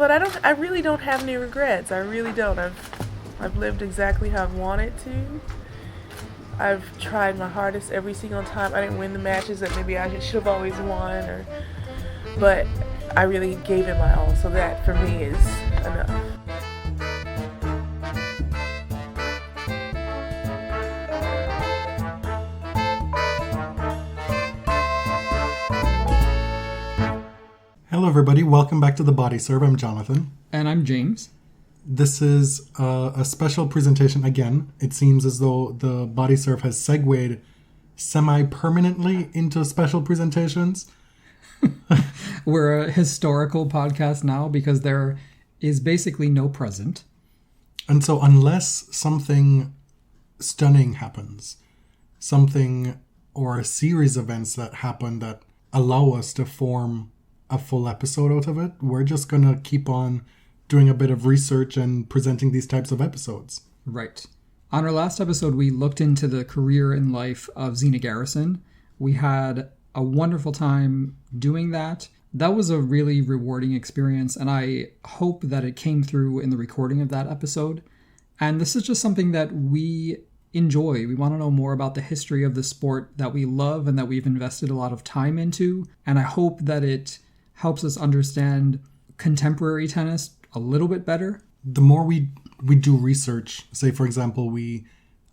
But I really don't have any regrets. I really don't. I've lived exactly how I've wanted to. I've tried my hardest every single time. I didn't win the matches that maybe I should have always won, but I really gave it my all. So that for me is enough. Hello everybody, welcome back to The Body Serve. I'm Jonathan. And I'm James. This is a special presentation again. It seems as though The Body Serve has segued semi-permanently into special presentations. We're a historical podcast now because there is basically no present. And so unless something stunning happens, something or a series of events that happen that allow us to form a full episode out of it, we're just going to keep on doing a bit of research and presenting these types of episodes. Right. On our last episode, we looked into the career and life of Zina Garrison. We had a wonderful time doing that. That was a really rewarding experience, and I hope that it came through in the recording of that episode. And this is just something that we enjoy. We want to know more about the history of the sport that we love and that we've invested a lot of time into. And I hope that it helps us understand contemporary tennis a little bit better. The more we do research, say for example, we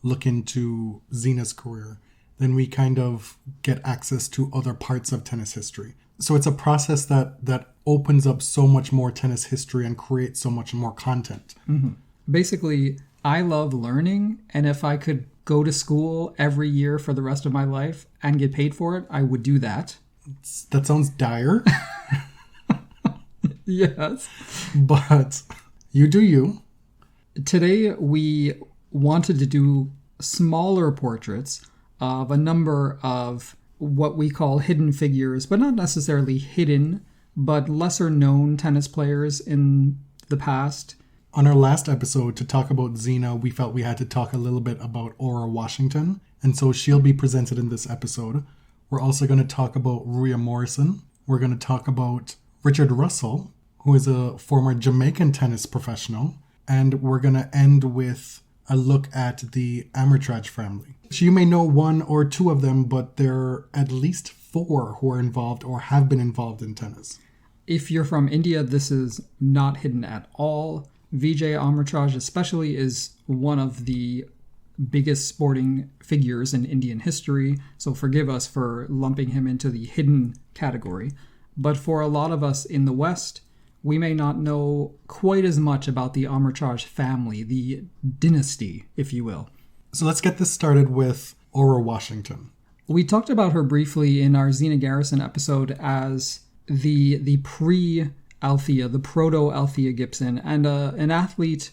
look into Zina's career, then we kind of get access to other parts of tennis history. So it's a process that opens up so much more tennis history and creates so much more content. Mm-hmm. Basically, I love learning, and if I could go to school every year for the rest of my life and get paid for it, I would do that. That sounds dire. Yes. But you do you. Today we wanted to do smaller portraits of a number of what we call hidden figures, but not necessarily hidden, but lesser known tennis players in the past. On our last episode, to talk about Zina, we felt we had to talk a little bit about Ora Washington, and so she'll be presented in this episode. We're also going to talk about Ruia Morrison. We're going to talk about Richard Russell, who is a former Jamaican tennis professional, and we're going to end with a look at the Amritraj family. So you may know one or two of them, but there are at least four who are involved or have been involved in tennis. If you're from India, this is not hidden at all. Vijay Amritraj especially is one of the biggest sporting figures in Indian history, so forgive us for lumping him into the hidden category. But for a lot of us in the West, we may not know quite as much about the Amritraj family, the dynasty, if you will. So let's get this started with Ora Washington. We talked about her briefly in our Zina Garrison episode as the pre-Althea, the proto-Althea Gibson, and an athlete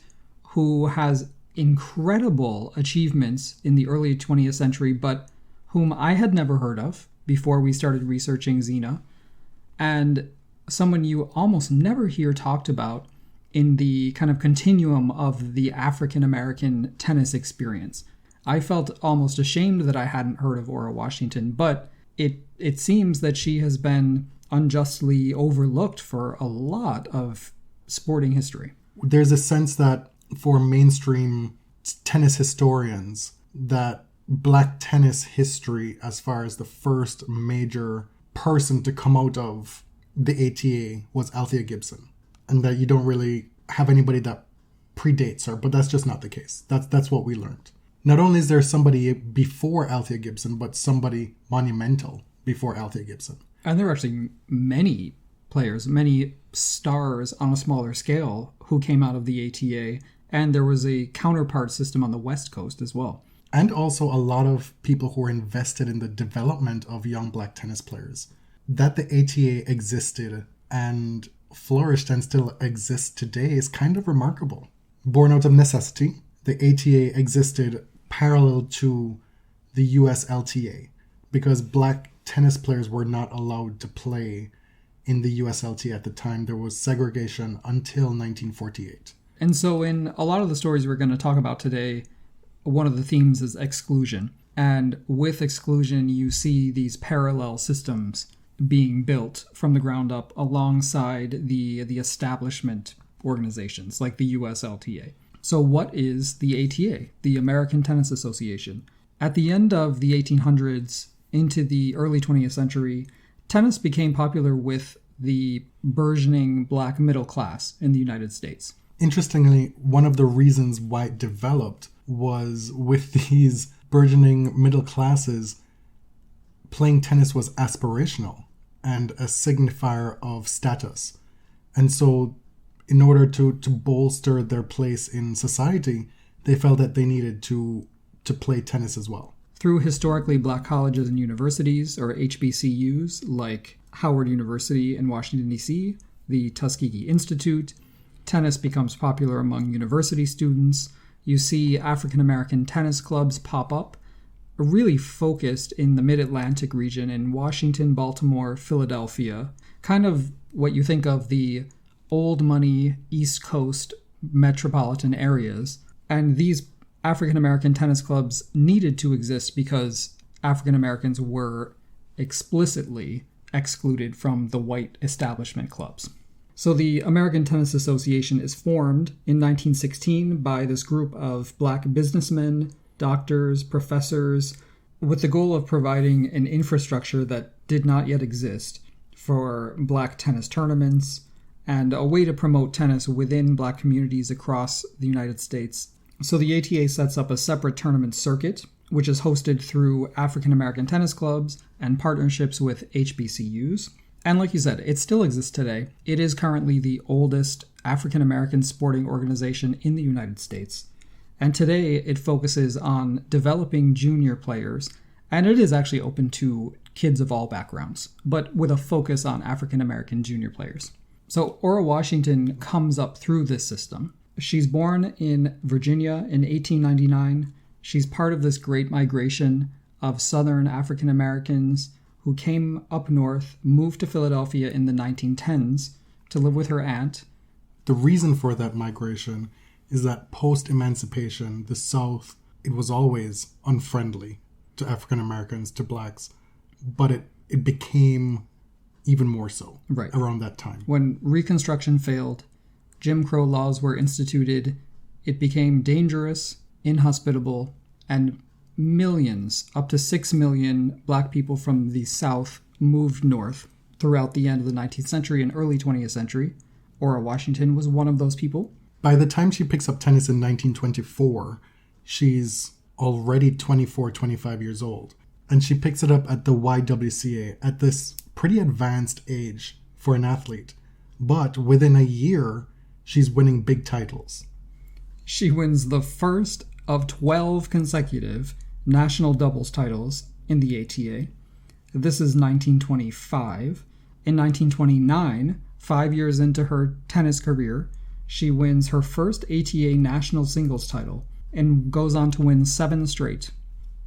who has incredible achievements in the early 20th century, but whom I had never heard of before we started researching Zina, and someone you almost never hear talked about in the kind of continuum of the African-American tennis experience. I felt almost ashamed that I hadn't heard of Ora Washington, but it seems that she has been unjustly overlooked for a lot of sporting history. There's a sense that for mainstream tennis historians, that black tennis history, as far as the first major person to come out of the ATA, was Althea Gibson, and that you don't really have anybody that predates her, but that's just not the case. That's what we learned. Not only is there somebody before Althea Gibson, but somebody monumental before Althea Gibson. And there are actually many players, many stars on a smaller scale who came out of the ATA, and there was a counterpart system on the West Coast as well. And also a lot of people who were invested in the development of young black tennis players. That the ATA existed and flourished and still exists today is kind of remarkable. Born out of necessity, the ATA existed parallel to the USLTA because black tennis players were not allowed to play in the USLTA at the time. There was segregation until 1948. And so in a lot of the stories we're going to talk about today, one of the themes is exclusion. And with exclusion, you see these parallel systems being built from the ground up alongside the establishment organizations like the USLTA. So what is the ATA, the American Tennis Association? At the end of the 1800s into the early 20th century, tennis became popular with the burgeoning black middle class in the United States. Interestingly, one of the reasons why it developed was with these burgeoning middle classes, playing tennis was aspirational and a signifier of status. And so in order to bolster their place in society, they felt that they needed to play tennis as well. Through historically black colleges and universities, or HBCUs, like Howard University in Washington, D.C., the Tuskegee Institute, tennis becomes popular among university students. You see African American tennis clubs pop up, really focused in the mid-Atlantic region in Washington, Baltimore, Philadelphia, kind of what you think of the old money East Coast metropolitan areas. And these African American tennis clubs needed to exist because African Americans were explicitly excluded from the white establishment clubs. So the American Tennis Association is formed in 1916 by this group of black businessmen, doctors, professors, with the goal of providing an infrastructure that did not yet exist for black tennis tournaments and a way to promote tennis within black communities across the United States. So the ATA sets up a separate tournament circuit, which is hosted through African American tennis clubs and partnerships with HBCUs. And like you said, it still exists today. It is currently the oldest African American sporting organization in the United States. And today it focuses on developing junior players, and it is actually open to kids of all backgrounds, but with a focus on African American junior players. So Ora Washington comes up through this system. She's born in Virginia in 1899. She's part of this great migration of Southern African Americans who came up north, moved to Philadelphia in the 1910s to live with her aunt. The reason for that migration is that post-emancipation, the South, it was always unfriendly to African Americans, to blacks, but it became even more so around that time. When Reconstruction failed, Jim Crow laws were instituted, it became dangerous, inhospitable, and millions, up to 6 million black people from the South moved north throughout the end of the 19th century and early 20th century. Ora Washington was one of those people. By the time she picks up tennis in 1924, she's already 24, 25 years old. And she picks it up at the YWCA at this pretty advanced age for an athlete. But within a year, she's winning big titles. She wins the first of 12 consecutive national doubles titles in the ATA. This is 1925. In 1929, 5 years into her tennis career, she wins her first ATA national singles title and goes on to win 7 straight.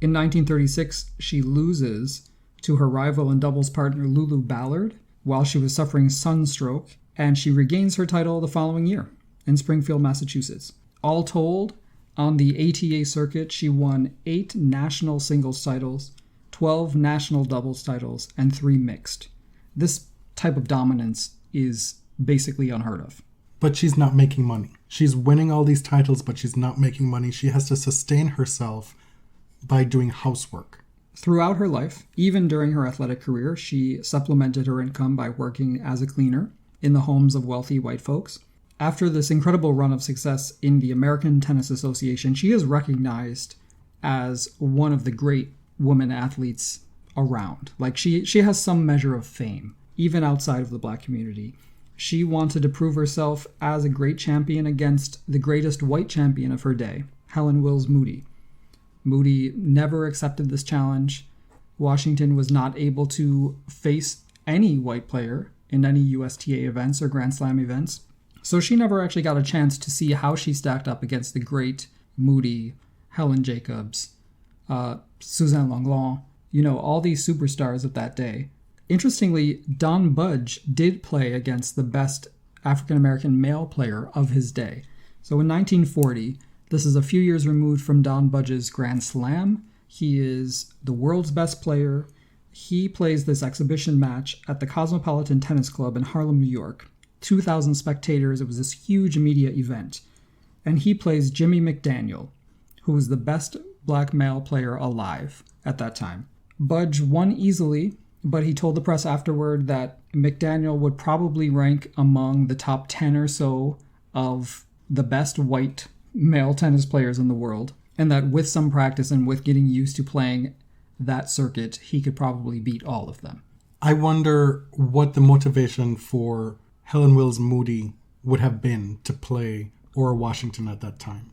In 1936, she loses to her rival and doubles partner Lulu Ballard while she was suffering sunstroke, and she regains her title the following year in Springfield, Massachusetts. All told, on the ATA circuit, she won 8 national singles titles, 12 national doubles titles, and 3 mixed. This type of dominance is basically unheard of. But she's not making money. She's winning all these titles, but she's not making money. She has to sustain herself by doing housework. Throughout her life, even during her athletic career, she supplemented her income by working as a cleaner in the homes of wealthy white folks. After this incredible run of success in the American Tennis Association, she is recognized as one of the great women athletes around. Like she has some measure of fame, even outside of the black community. She wanted to prove herself as a great champion against the greatest white champion of her day, Helen Wills Moody. Moody never accepted this challenge. Washington was not able to face any white player in any USTA events or Grand Slam events. So she never actually got a chance to see how she stacked up against the great Moody, Helen Jacobs, Suzanne Lenglen, all these superstars of that day. Interestingly, Don Budge did play against the best African-American male player of his day. So in 1940, this is a few years removed from Don Budge's Grand Slam. He is the world's best player. He plays this exhibition match at the Cosmopolitan Tennis Club in Harlem, New York. 2,000 spectators. It was this huge media event. And he plays Jimmy McDaniel, who was the best black male player alive at that time. Budge won easily, but he told the press afterward that McDaniel would probably rank among the top 10 or so of the best white male tennis players in the world, and that with some practice and with getting used to playing that circuit, he could probably beat all of them. I wonder what the motivation for Helen Wills Moody would have been to play Ora Washington at that time.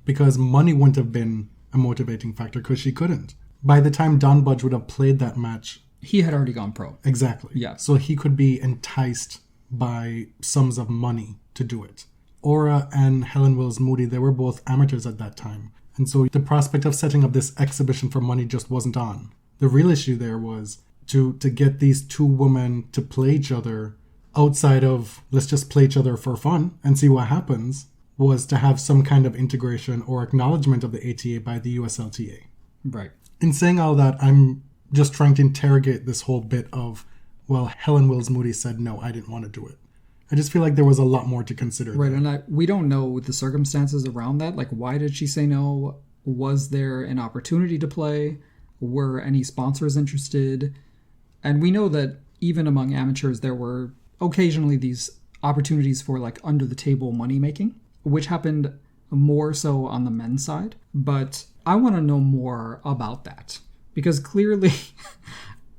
Because money wouldn't have been a motivating factor, because she couldn't. By the time Don Budge would have played that match, he had already gone pro. Exactly. Yeah. So he could be enticed by sums of money to do it. Ora and Helen Wills Moody, they were both amateurs at that time. And so the prospect of setting up this exhibition for money just wasn't on. The real issue there was to get these two women to play each other outside of, let's just play each other for fun and see what happens, was to have some kind of integration or acknowledgement of the ATA by the USLTA. Right. In saying all that, I'm just trying to interrogate this whole bit of, well, Helen Wills Moody said, no, I didn't want to do it. I just feel like there was a lot more to consider. Right, and we don't know the circumstances around that. Like, why did she say no? Was there an opportunity to play? Were any sponsors interested? And we know that even among amateurs, there were occasionally these opportunities for like under-the-table money-making, which happened more so on the men's side. But I want to know more about that, because clearly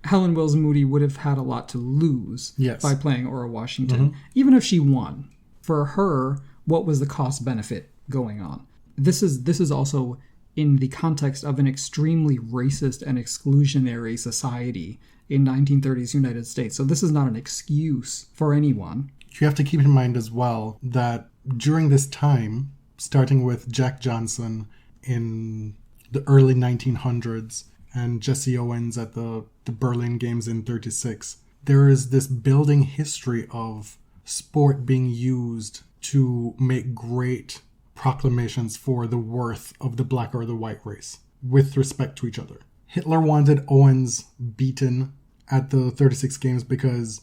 Helen Wills Moody would have had a lot to lose by playing Ora Washington, even if she won. For her, what was the cost-benefit going on? This is also in the context of an extremely racist and exclusionary society in 1930s United States. So this is not an excuse for anyone. You have to keep in mind as well that during this time, starting with Jack Johnson in the early 1900s and Jesse Owens at the Berlin Games in 36, there is this building history of sport being used to make great proclamations for the worth of the black or the white race with respect to each other. Hitler wanted Owens beaten at the 36 Games because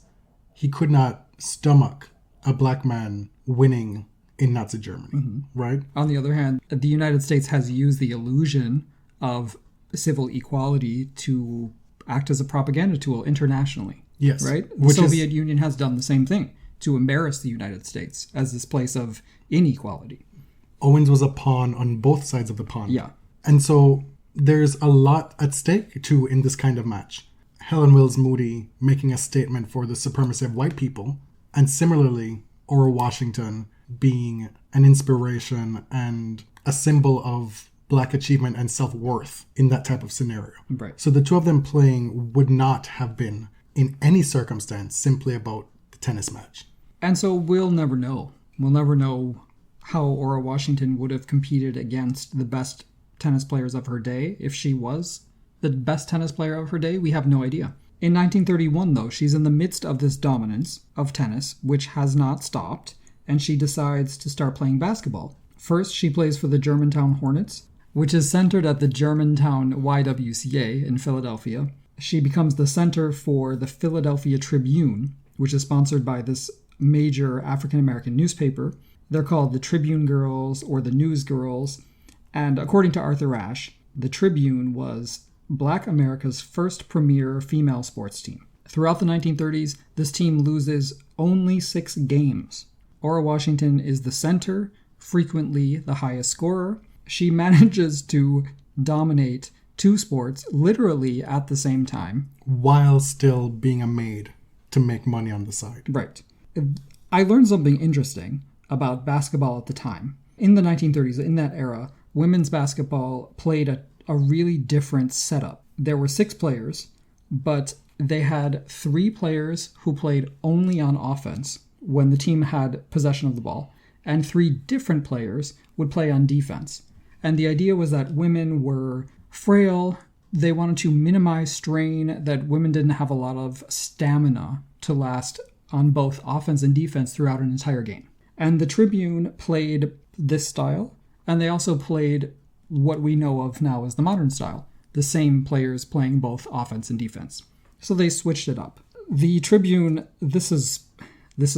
he could not stomach a black man winning in Nazi Germany, right? On the other hand, the United States has used the illusion of civil equality to act as a propaganda tool internationally. Yes. Right? The Soviet Union has done the same thing to embarrass the United States as this place of inequality. Owens was a pawn on both sides of the pawn. Yeah. And so there's a lot at stake, too, in this kind of match. Helen Wills Moody making a statement for the supremacy of white people, and similarly, Ora Washington being an inspiration and a symbol of black achievement and self-worth in that type of scenario. Right. So the two of them playing would not have been, in any circumstance, simply about the tennis match. And so we'll never know. We'll never know how Ora Washington would have competed against the best tennis players of her day. If she was the best tennis player of her day, we have no idea. In 1931, though, she's in the midst of this dominance of tennis, which has not stopped, and she decides to start playing basketball. First, she plays for the Germantown Hornets, which is centered at the Germantown YWCA in Philadelphia. She becomes the center for the Philadelphia Tribune, which is sponsored by this major African-American newspaper. They're called the Tribune Girls or the News Girls. And according to Arthur Ashe, the Tribune was Black America's first premier female sports team. Throughout the 1930s, this team loses only 6 games. Ora Washington is the center, frequently the highest scorer. She manages to dominate 2 sports literally at the same time, while still being a maid to make money on the side. Right. I learned something interesting about basketball at the time. In the 1930s, in that era, women's basketball played a really different setup. There were 6 players, but they had 3 players who played only on offense when the team had possession of the ball, and 3 different players would play on defense. And the idea was that women were frail. They wanted to minimize strain, that women didn't have a lot of stamina to last on both offense and defense throughout an entire game. And the Tribune played this style, and they also played what we know of now as the modern style, the same players playing both offense and defense. So they switched it up. The Tribune, this is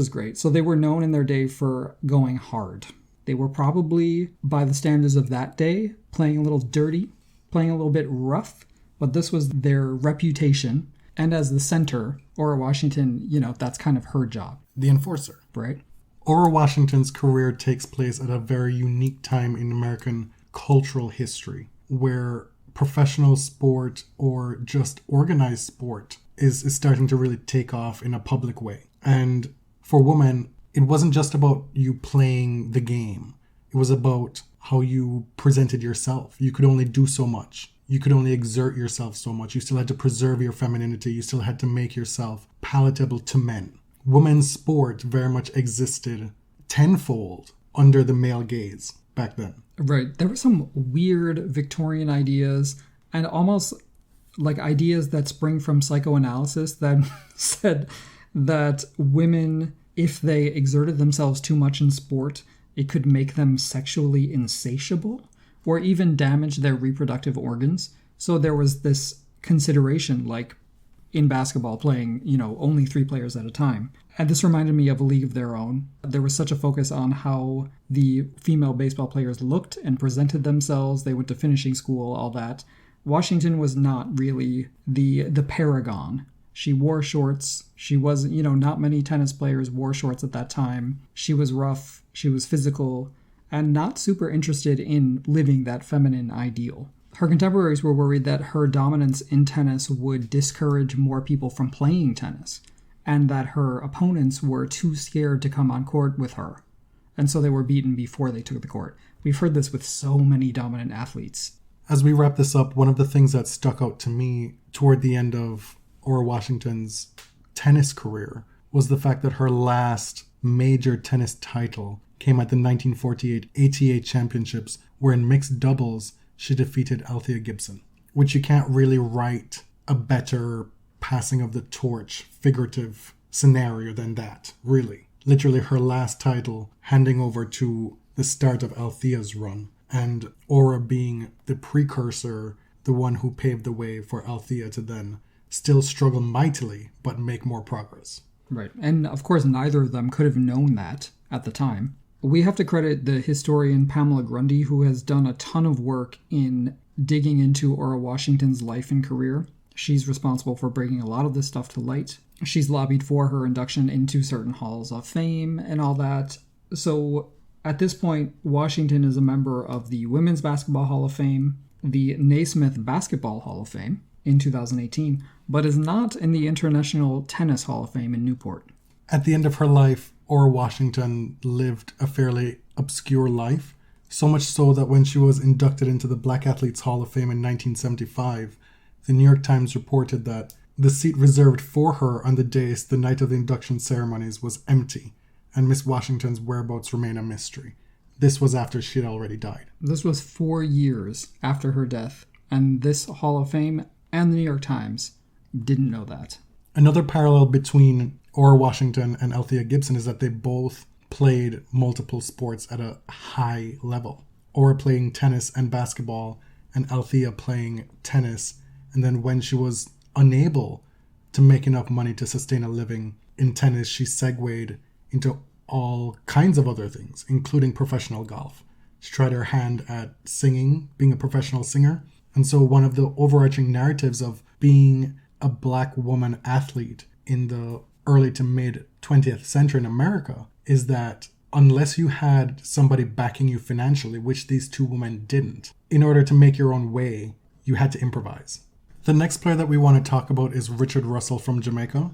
great. So they were known in their day for going hard. They were probably, by the standards of that day, playing a little dirty, playing a little bit rough, but this was their reputation. And as the center, Ora Washington, that's kind of her job. The enforcer. Right. Ora Washington's career takes place at a very unique time in American cultural history, where professional sport or just organized sport is starting to really take off in a public way. And for women, it wasn't just about you playing the game. It was about how you presented yourself. You could only do so much. You could only exert yourself so much. You still had to preserve your femininity. You still had to make yourself palatable to men. Women's sport very much existed tenfold under the male gaze back then. Right. There were some weird Victorian ideas and almost like ideas that spring from psychoanalysis that said that women, if they exerted themselves too much in sport, it could make them sexually insatiable or even damage their reproductive organs. So there was this consideration, like in basketball playing, only 3 players at a time. And this reminded me of A League of Their Own. There was such a focus on how the female baseball players looked and presented themselves. They went to finishing school, all that. Washington was not really the paragon. She wore shorts. She was, not many tennis players wore shorts at that time. She was rough. She was physical and not super interested in living that feminine ideal. Her contemporaries were worried that her dominance in tennis would discourage more people from playing tennis, and that her opponents were too scared to come on court with her. And so they were beaten before they took the court. We've heard this with so many dominant athletes. As we wrap this up, one of the things that stuck out to me toward the end of Ora Washington's tennis career was the fact that her last major tennis title came at the 1948 ATA Championships, where in mixed doubles, she defeated Althea Gibson, which you can't really write a better passing of the torch figurative scenario than that, really. Literally her last title handing over to the start of Althea's run, and Ora being the precursor, the one who paved the way for Althea to then still struggle mightily, but make more progress. Right, and of course neither of them could have known that at the time. We have to credit the historian Pamela Grundy, who has done a ton of work in digging into Ora Washington's life and career. She's responsible for bringing a lot of this stuff to light. She's lobbied for her induction into certain halls of fame and all that. So at this point, Washington is a member of the Women's Basketball Hall of Fame, the Naismith Basketball Hall of Fame in 2018, but is not in the International Tennis Hall of Fame in Newport. At the end of her life, Ora Washington lived a fairly obscure life, so much so that when she was inducted into the Black Athletes Hall of Fame in 1975, the New York Times reported that the seat reserved for her on the dais the night of the induction ceremonies was empty, and Miss Washington's whereabouts remain a mystery. This was after she had already died. This was 4 years after her death, and this Hall of Fame and the New York Times didn't know that. Another parallel between Ora Washington and Althea Gibson is that they both played multiple sports at a high level. Ora playing tennis and basketball, and Althea playing tennis. And then when she was unable to make enough money to sustain a living in tennis, she segued into all kinds of other things, including professional golf. She tried her hand at singing, being a professional singer. And so one of the overarching narratives of being a Black woman athlete in the early to mid 20th century in America is that unless you had somebody backing you financially, which these two women didn't, in order to make your own way, you had to improvise. The next player that we want to talk about is Richard Russell from Jamaica.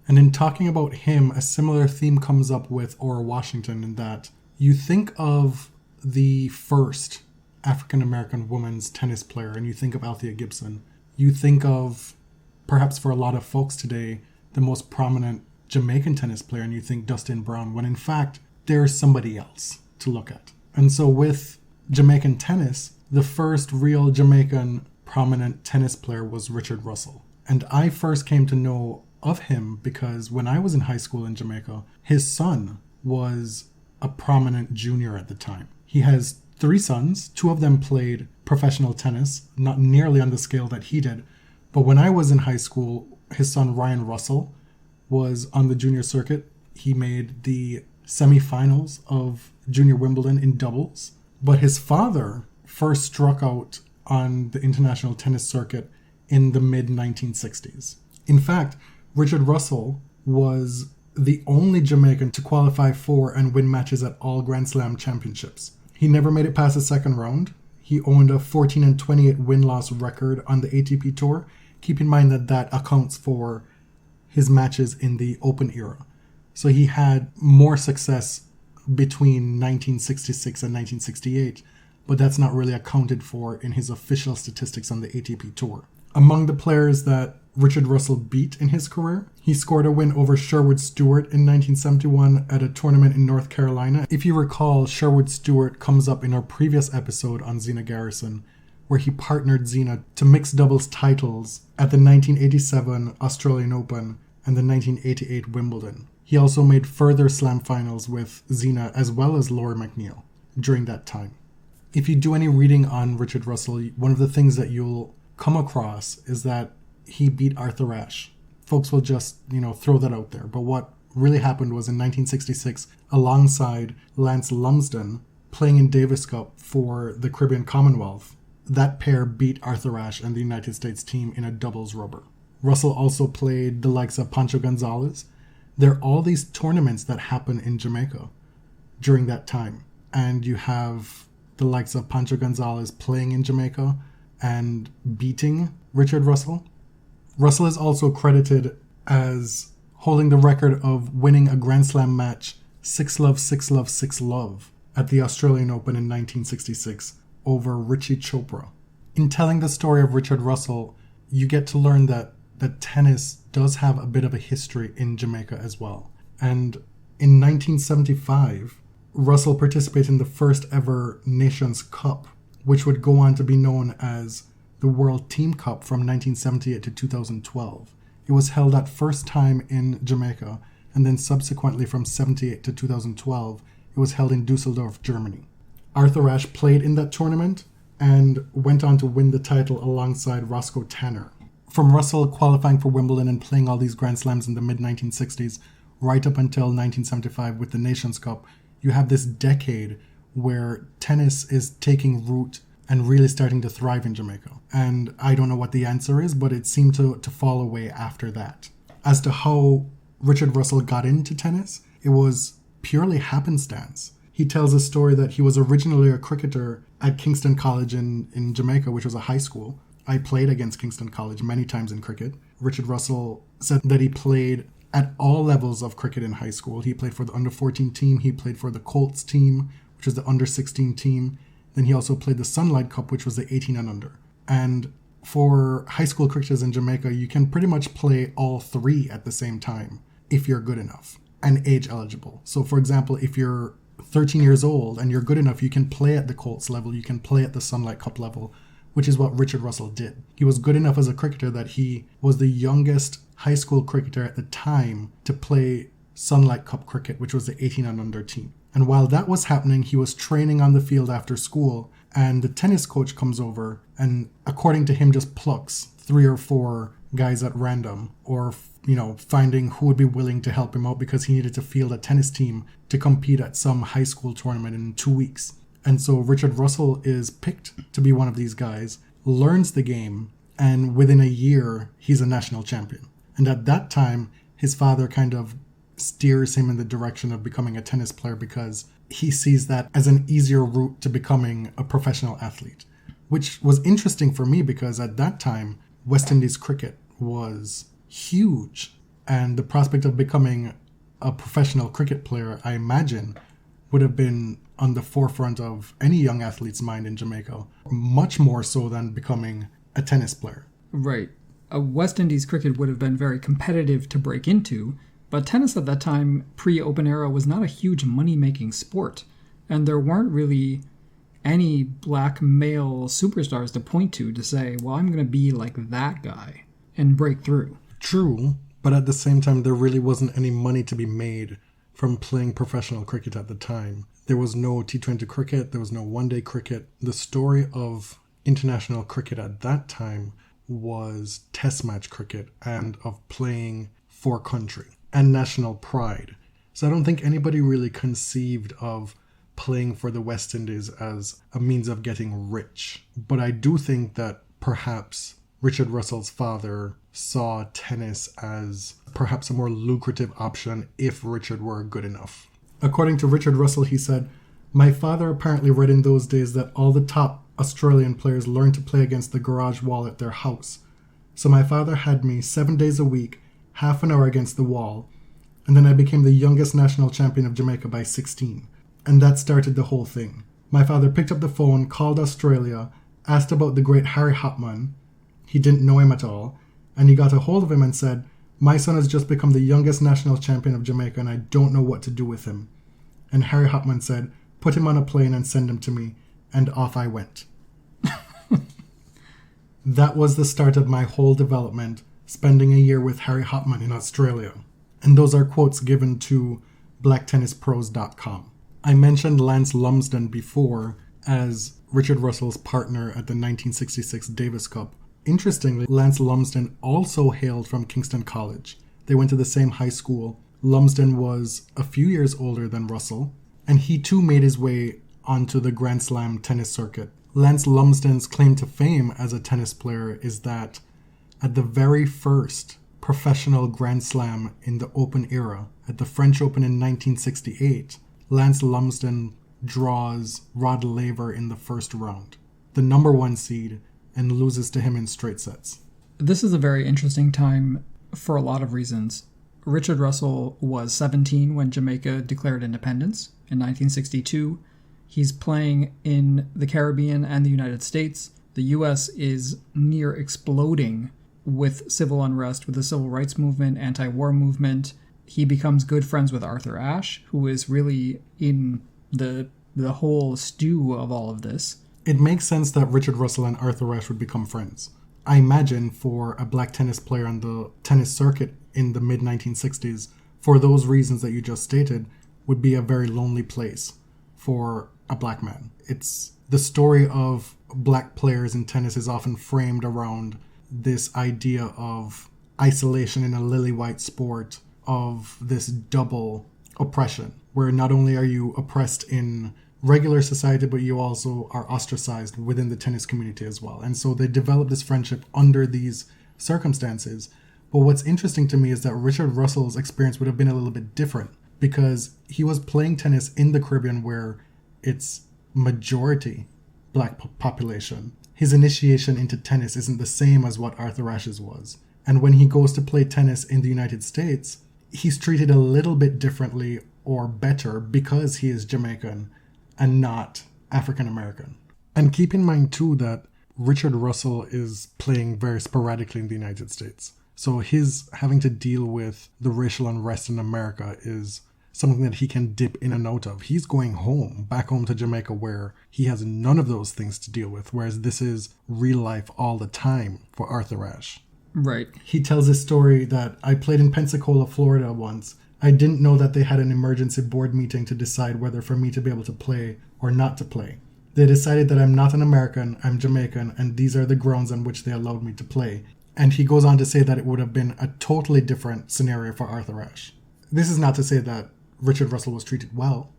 And in talking about him, a similar theme comes up with Ora Washington in that you think of the first African-American women's tennis player and you think of Althea Gibson. You think of, perhaps for a lot of folks today, the most prominent Jamaican tennis player and you think Dustin Brown, when in fact, there's somebody else to look at. And so with Jamaican tennis, the first real Jamaican prominent tennis player was Richard Russell. And I first came to know of him because when I was in high school in Jamaica, his son was a prominent junior at the time. He has 3 sons. 2 of them played professional tennis, not nearly on the scale that he did. But when I was in high school, his son Ryan Russell was on the junior circuit. He made the semi-finals of Junior Wimbledon in doubles. But his father first struck out on the international tennis circuit in the mid-1960s. In fact, Richard Russell was the only Jamaican to qualify for and win matches at all Grand Slam championships. He never made it past the second round. He owned a 14-28 win-loss record on the ATP Tour. Keep in mind that that accounts for his matches in the Open era. So he had more success between 1966 and 1968, but that's not really accounted for in his official statistics on the ATP Tour. Among the players that Richard Russell beat in his career, he scored a win over Sherwood Stewart in 1971 at a tournament in North Carolina. If you recall, Sherwood Stewart comes up in our previous episode on Zina Garrison, where he partnered Zina to mixed doubles titles at the 1987 Australian Open and the 1988 Wimbledon. He also made further slam finals with Zina as well as Laura McNeil during that time. If you do any reading on Richard Russell, one of the things that you'll come across is that he beat Arthur Ashe. Folks will just, throw that out there. But what really happened was in 1966, alongside Lance Lumsden, playing in Davis Cup for the Caribbean Commonwealth, that pair beat Arthur Ashe and the United States team in a doubles rubber. Russell also played the likes of Pancho Gonzalez. There are all these tournaments that happen in Jamaica during that time. And you have the likes of Pancho Gonzalez playing in Jamaica and beating Richard Russell. Russell is also credited as holding the record of winning a Grand Slam match 6-love, 6-love, 6-love at the Australian Open in 1966 over Richie Chopra. In telling the story of Richard Russell, you get to learn that tennis does have a bit of a history in Jamaica as well. And in 1975, Russell participated in the first ever Nations Cup, which would go on to be known as the World Team Cup from 1978 to 2012. It was held that first time in Jamaica, and then subsequently from 78 to 2012, it was held in Dusseldorf, Germany. Arthur Ashe played in that tournament and went on to win the title alongside Roscoe Tanner. From Russell qualifying for Wimbledon and playing all these Grand Slams in the mid-1960s, right up until 1975 with the Nations Cup, you have this decade where tennis is taking root and really starting to thrive in Jamaica. And I don't know what the answer is, but it seemed to fall away after that. As to how Richard Russell got into tennis, it was purely happenstance. He tells a story that he was originally a cricketer at Kingston College in Jamaica, which was a high school. I played against Kingston College many times in cricket. Richard Russell said that he played at all levels of cricket in high school. He played for the under-14 team, he played for the Colts team, which was the under-16 team. Then he also played the Sunlight Cup, which was the 18 and under. And for high school cricketers in Jamaica, you can pretty much play all three at the same time if you're good enough and age eligible. So for example, if you're 13 years old and you're good enough, you can play at the Colts level, you can play at the Sunlight Cup level, which is what Richard Russell did. He was good enough as a cricketer that he was the youngest high school cricketer at the time to play Sunlight Cup cricket, which was the 18 and under team. And while that was happening, he was training on the field after school, and the tennis coach comes over and, according to him, just plucks 3 or 4 guys at random, or, finding who would be willing to help him out because he needed to field a tennis team to compete at some high school tournament in 2 weeks. And so Richard Russell is picked to be one of these guys, learns the game, and within a year, he's a national champion. And at that time, his father kind of steers him in the direction of becoming a tennis player because he sees that as an easier route to becoming a professional athlete, which was interesting for me because at that time, West Indies cricket was huge. And the prospect of becoming a professional cricket player, I imagine, would have been on the forefront of any young athlete's mind in Jamaica, much more so than becoming a tennis player. Right. West Indies cricket would have been very competitive to break into, but tennis at that time, pre-Open era, was not a huge money-making sport, and there weren't really any black male superstars to point to say, well, I'm going to be like that guy and break through. True, but at the same time, there really wasn't any money to be made from playing professional cricket at the time. There was no T20 cricket, there was no one-day cricket. The story of international cricket at that time was test match cricket and of playing for country and national pride. So I don't think anybody really conceived of playing for the West Indies as a means of getting rich. But I do think that perhaps Richard Russell's father saw tennis as perhaps a more lucrative option if Richard were good enough. According to Richard Russell, he said, "My father apparently read in those days that all the top Australian players learned to play against the garage wall at their house. So my father had me 7 days a week, half an hour against the wall, and then I became the youngest national champion of Jamaica by 16. And that started the whole thing. My father picked up the phone, called Australia, asked about the great Harry Hopman. He didn't know him at all, and he got a hold of him and said, 'My son has just become the youngest national champion of Jamaica and I don't know what to do with him.' And Harry Hopman said, 'Put him on a plane and send him to me,' and off I went." That was the start of my whole development, spending a year with Harry Hopman in Australia. And those are quotes given to blacktennispros.com. I mentioned Lance Lumsden before as Richard Russell's partner at the 1966 Davis Cup. Interestingly, Lance Lumsden also hailed from Kingston College. They went to the same high school. Lumsden was a few years older than Russell, and he too made his way onto the Grand Slam tennis circuit. Lance Lumsden's claim to fame as a tennis player is that at the very first professional Grand Slam in the Open era, at the French Open in 1968, Lance Lumsden draws Rod Laver in the first round, the number one seed, and loses to him in straight sets. This is a very interesting time for a lot of reasons. Richard Russell was 17 when Jamaica declared independence in 1962. He's playing in the Caribbean and the United States. The U.S. is near exploding with civil unrest, with the civil rights movement, anti-war movement. He becomes good friends with Arthur Ashe, who is really in the whole stew of all of this. It makes sense that Richard Russell and Arthur Ashe would become friends. I imagine for a black tennis player on the tennis circuit in the mid-1960s, for those reasons that you just stated, would be a very lonely place for a black man. It's the story of black players in tennis is often framed around this idea of isolation in a lily white sport, of this double oppression, where not only are you oppressed in regular society, but you also are ostracized within the tennis community as well. And so they develop this friendship under these circumstances. But what's interesting to me is that Richard Russell's experience would have been a little bit different, because he was playing tennis in the Caribbean where it's majority black population. His initiation into tennis isn't the same as what Arthur Ashe's was. And when he goes to play tennis in the United States, he's treated a little bit differently or better because he is Jamaican and not African American. And keep in mind too that Richard Russell is playing very sporadically in the United States. So his having to deal with the racial unrest in America is something that he can dip in and out of. He's going back home to Jamaica, where he has none of those things to deal with, whereas this is real life all the time for Arthur Ashe. Right. He tells his story that I played in Pensacola, Florida once. I didn't know that they had an emergency board meeting to decide whether for me to be able to play or not to play. They decided that I'm not an American, I'm Jamaican, and these are the grounds on which they allowed me to play. And he goes on to say that it would have been a totally different scenario for Arthur Ashe. This is not to say that Richard Russell was treated well,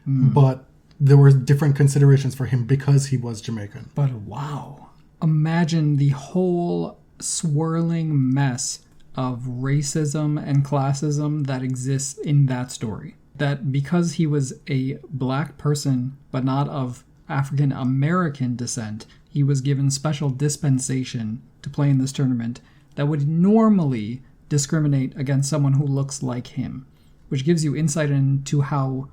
but there were different considerations for him because he was Jamaican. But wow. Imagine the whole swirling mess of racism and classism that exists in that story. That because he was a black person, but not of African American descent, he was given special dispensation to play in this tournament that would normally discriminate against someone who looks like him, which gives you insight into how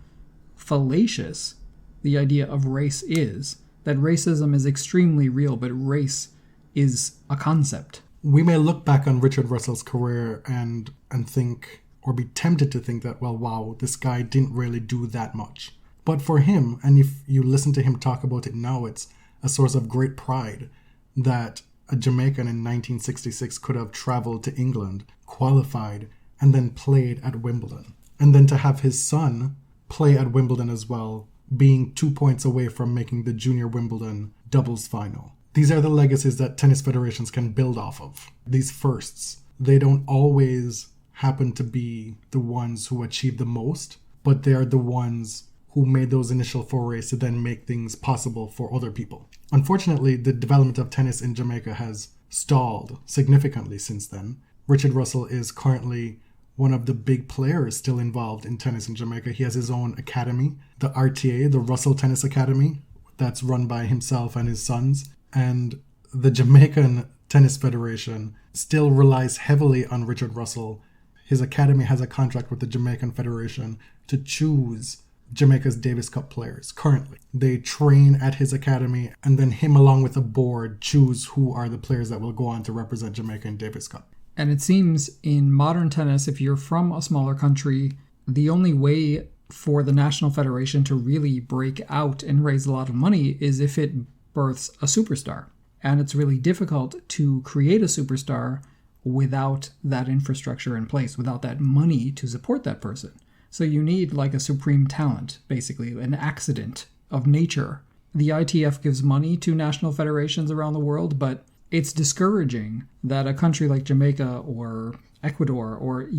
fallacious the idea of race is. That racism is extremely real, but race is a concept. We may look back on Richard Russell's career and think, or be tempted to think that, well, wow, this guy didn't really do that much. But for him, and if you listen to him talk about it now, it's a source of great pride that a Jamaican in 1966 could have traveled to England, qualified, and then played at Wimbledon. And then to have his son play at Wimbledon as well, being 2 points away from making the junior Wimbledon doubles final. These are the legacies that tennis federations can build off of. These firsts, they don't always happen to be the ones who achieve the most, but they are the ones who made those initial forays to then make things possible for other people. Unfortunately, the development of tennis in Jamaica has stalled significantly since then. Richard Russell is currently one of the big players still involved in tennis in Jamaica. He has his own academy, the RTA, the Russell Tennis Academy, that's run by himself and his sons. And the Jamaican Tennis Federation still relies heavily on Richard Russell. His academy has a contract with the Jamaican Federation to choose Jamaica's Davis Cup players currently. They train at his academy, and then him along with a board choose who are the players that will go on to represent Jamaica in Davis Cup. And it seems in modern tennis, if you're from a smaller country, the only way for the National Federation to really break out and raise a lot of money is if it births a superstar. And it's really difficult to create a superstar without that infrastructure in place, without that money to support that person. So you need like a supreme talent, basically, an accident of nature. The ITF gives money to national federations around the world, but it's discouraging that a country like Jamaica or Ecuador or,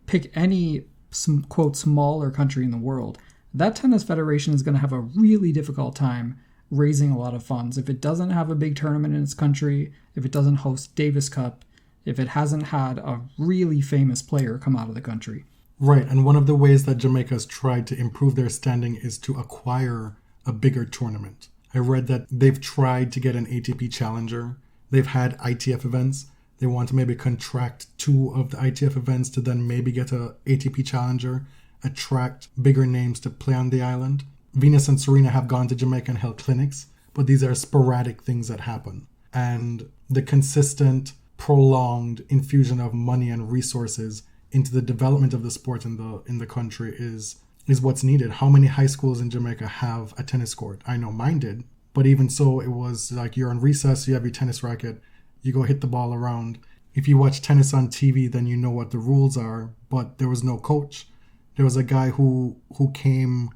pick any, quote, smaller country in the world, that tennis federation is going to have a really difficult time raising a lot of funds if it doesn't have a big tournament in its country, if it doesn't host Davis Cup, if it hasn't had a really famous player come out of the country. Right, and one of the ways that Jamaica has tried to improve their standing is to acquire a bigger tournament. I read that they've tried to get an ATP Challenger. They've had ITF events. They want to maybe contract 2 of the ITF events to then maybe get a ATP Challenger, attract bigger names to play on the island. Venus and Serena have gone to Jamaica and held clinics, but these are sporadic things that happen. And the consistent, prolonged infusion of money and resources into the development of the sport in the country is what's needed. How many high schools in Jamaica have a tennis court? I know mine did, but even so, it was like you're on recess, you have your tennis racket, you go hit the ball around. If you watch tennis on TV, then you know what the rules are, but there was no coach. There was a guy who came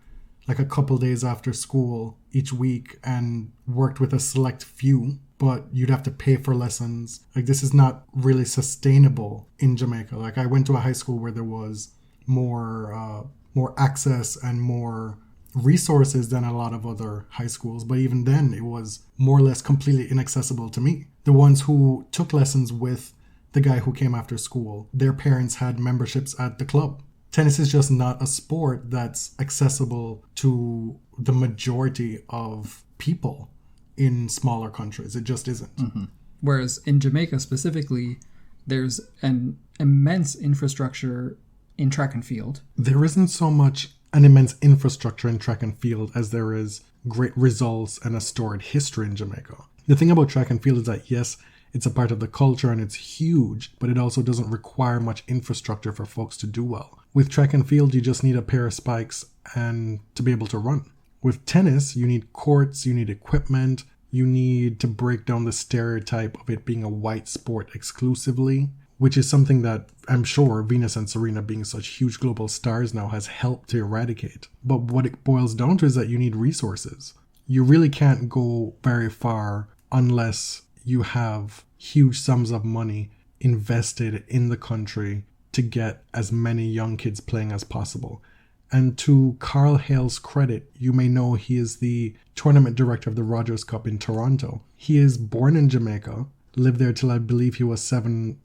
like a couple days after school each week and worked with a select few, but you'd have to pay for lessons. Like, this is not really sustainable in Jamaica. Like, I went to a high school where there was more access and more resources than a lot of other high schools, but even then it was more or less completely inaccessible to me. The ones who took lessons with the guy who came after school, their parents had memberships at the club. Tennis is just not a sport that's accessible to the majority of people in smaller countries. It just isn't. Mm-hmm. Whereas in Jamaica specifically, there's an immense infrastructure in track and field. There isn't so much an immense infrastructure in track and field as there is great results and a storied history in Jamaica. The thing about track and field is that, yes, it's a part of the culture and it's huge, but it also doesn't require much infrastructure for folks to do well. With track and field, you just need a pair of spikes and to be able to run. With tennis, you need courts, you need equipment, you need to break down the stereotype of it being a white sport exclusively, which is something that I'm sure Venus and Serena, being such huge global stars now, has helped to eradicate. But what it boils down to is that you need resources. You really can't go very far unless you have huge sums of money invested in the country to get as many young kids playing as possible. And to Carl Hale's credit, you may know he is the tournament director of the Rogers Cup in Toronto. He is born in Jamaica, lived there till I believe he was 7,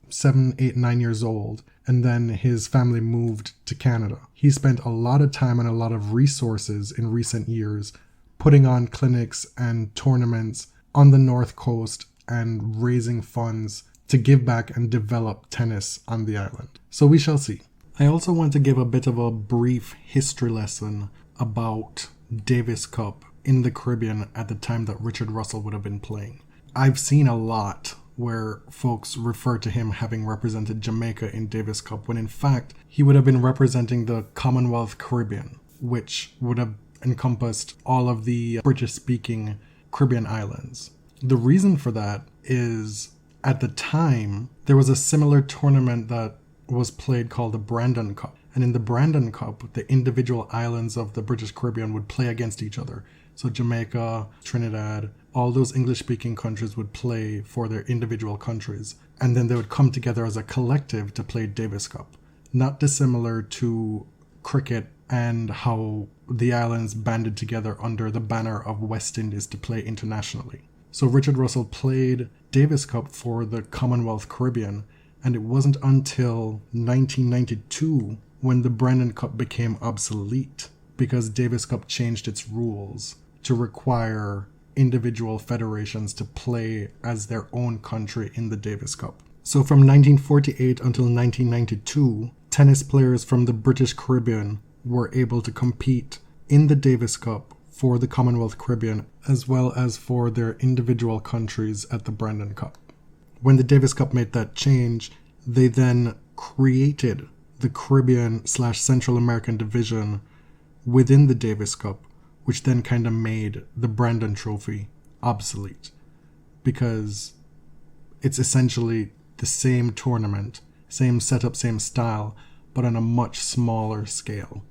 8, 9 years old, and then his family moved to Canada. He spent a lot of time and a lot of resources in recent years putting on clinics and tournaments on the North Coast and raising funds to give back and develop tennis on the island. So we shall see. I also want to give a bit of a brief history lesson about Davis Cup in the Caribbean at the time that Richard Russell would have been playing. I've seen a lot where folks refer to him having represented Jamaica in Davis Cup, when in fact he would have been representing the Commonwealth Caribbean, which would have encompassed all of the British-speaking Caribbean islands. The reason for that is, at the time, there was a similar tournament that was played called the Brandon Cup. And in the Brandon Cup, the individual islands of the British Caribbean would play against each other. So Jamaica, Trinidad, all those English-speaking countries would play for their individual countries, and then they would come together as a collective to play Davis Cup. Not dissimilar to cricket and how the islands banded together under the banner of West Indies to play internationally. So Richard Russell played Davis Cup for the Commonwealth Caribbean, and it wasn't until 1992 when the Brandon Cup became obsolete, because Davis Cup changed its rules to require individual federations to play as their own country in the Davis Cup. So from 1948 until 1992, tennis players from the British Caribbean were able to compete in the Davis Cup for the Commonwealth Caribbean as well as for their individual countries at the Brandon Cup. When the Davis Cup made that change, they then created the Caribbean/Central American division within the Davis Cup, which then kind of made the Brandon Trophy obsolete, because it's essentially the same tournament, same setup, same style, but on a much smaller scale.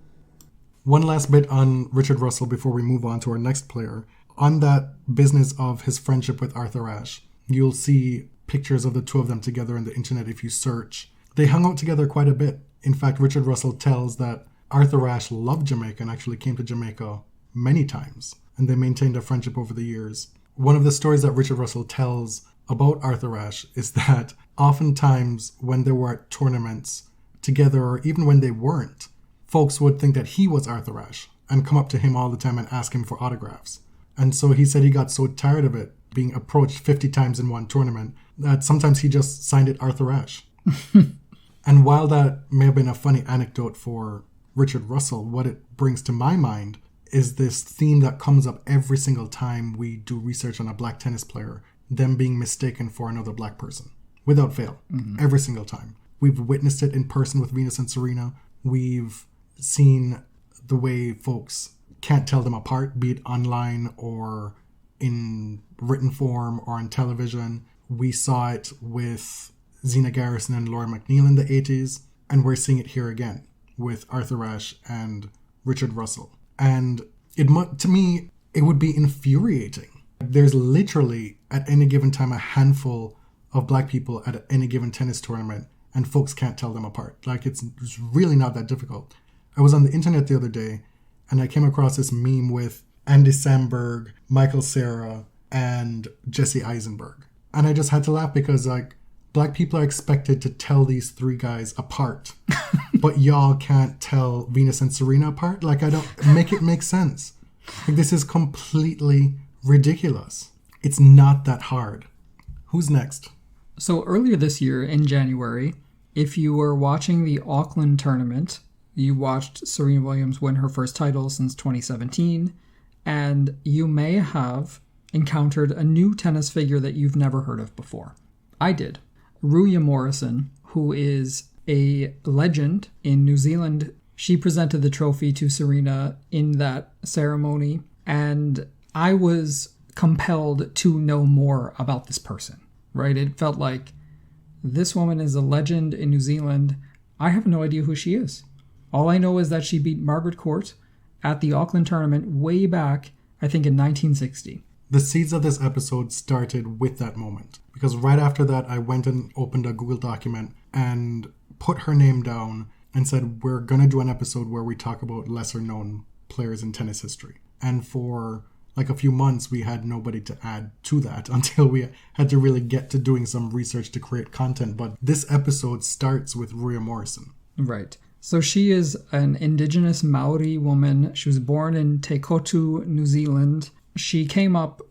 One last bit on Richard Russell before we move on to our next player. On that business of his friendship with Arthur Ashe, you'll see pictures of the two of them together on the internet if you search. They hung out together quite a bit. In fact, Richard Russell tells that Arthur Ashe loved Jamaica and actually came to Jamaica many times, and they maintained a friendship over the years. One of the stories that Richard Russell tells about Arthur Ashe is that oftentimes when they were at tournaments together, or even when they weren't, folks would think that he was Arthur Ashe and come up to him all the time and ask him for autographs. And so he said he got so tired of it, being approached 50 times in one tournament, that sometimes he just signed it Arthur Ashe. And while that may have been a funny anecdote for Richard Russell, what it brings to my mind is this theme that comes up every single time we do research on a black tennis player, them being mistaken for another black person, without fail, every single time. We've witnessed it in person with Venus and Serena. We've seen the way folks can't tell them apart, be it online or in written form or on television. We saw it with Zina Garrison and Laura McNeil in the 80s, and we're seeing it here again with Arthur Ashe and Richard Russell. And to me, it would be infuriating. There's literally, at any given time, a handful of black people at any given tennis tournament, and folks can't tell them apart. Like, it's really not that difficult. I was on the internet the other day, and I came across this meme with Andy Samberg, Michael Cera, and Jesse Eisenberg. And I just had to laugh because, like, black people are expected to tell these three guys apart, but y'all can't tell Venus and Serena apart? Like, I don't make it make sense. Like, this is completely ridiculous. It's not that hard. Who's next? So earlier this year in January, if you were watching the Auckland tournament, you watched Serena Williams win her first title since 2017, and you may have encountered a new tennis figure that you've never heard of before. I did. Ruia Morrison, who is a legend in New Zealand. She presented the trophy to Serena in that ceremony, and I was compelled to know more about this person, right? It felt like this woman is a legend in New Zealand. I have no idea who she is. All I know is that she beat Margaret Court at the Auckland tournament way back, I think in 1960. The seeds of this episode started with that moment, because right after that, I went and opened a Google document and put her name down and said, we're going to do an episode where we talk about lesser known players in tennis history. And for like a few months, we had nobody to add to that until we had to really get to doing some research to create content. But this episode starts with Ruia Morrison. Right. So she is an indigenous Maori woman. She was born in Te Kotu, New Zealand. She came up,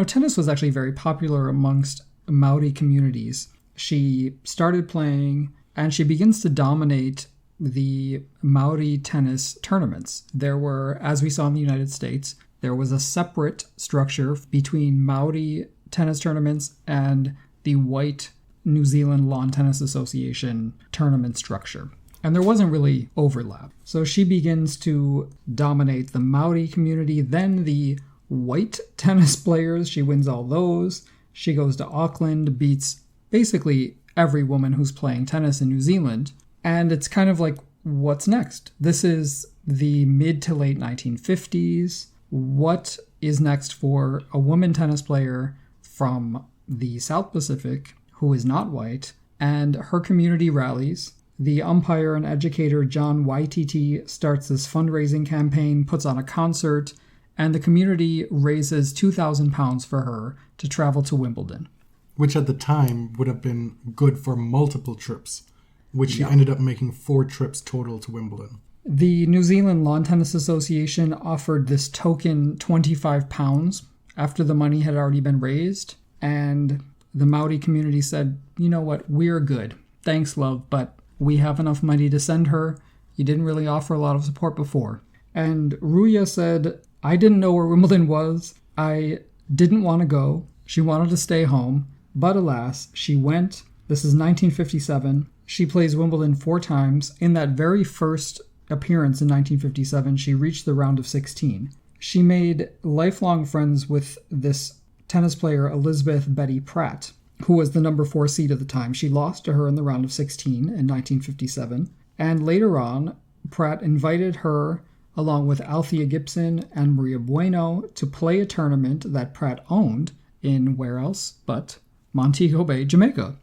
tennis was actually very popular amongst Maori communities. She started playing and she begins to dominate the Maori tennis tournaments. There were, as we saw in the United States, there was a separate structure between Maori tennis tournaments and the white New Zealand Lawn Tennis Association tournament structure. And there wasn't really overlap. So she begins to dominate the Maori community, then the white tennis players. She wins all those. She goes to Auckland, beats basically every woman who's playing tennis in New Zealand. And it's kind of like, what's next? This is the mid to late 1950s. what is next for a woman tennis player from the South Pacific who is not white, and her community rallies. The umpire and educator John YTT starts this fundraising campaign, puts on a concert, and the community raises £2,000 for her to travel to Wimbledon. Which at the time would have been good for multiple trips, which she ended up making 4 trips total to Wimbledon. The New Zealand Lawn Tennis Association offered this token £25 after the money had already been raised, and the Maori community said, you know what, we're good. Thanks, love, but we have enough money to send her. You didn't really offer a lot of support before. And Ruia said, I didn't know where Wimbledon was. I didn't want to go. She wanted to stay home. But alas, she went. This is 1957. She plays Wimbledon 4 times. In that very first appearance in 1957, she reached the round of 16. She made lifelong friends with this tennis player, Elizabeth Betty Pratt, who was the number 4 seed at the time. She lost to her in the round of 16 in 1957. And later on, Pratt invited her, along with Althea Gibson and Maria Bueno, to play a tournament that Pratt owned in where else but Montego Bay, Jamaica.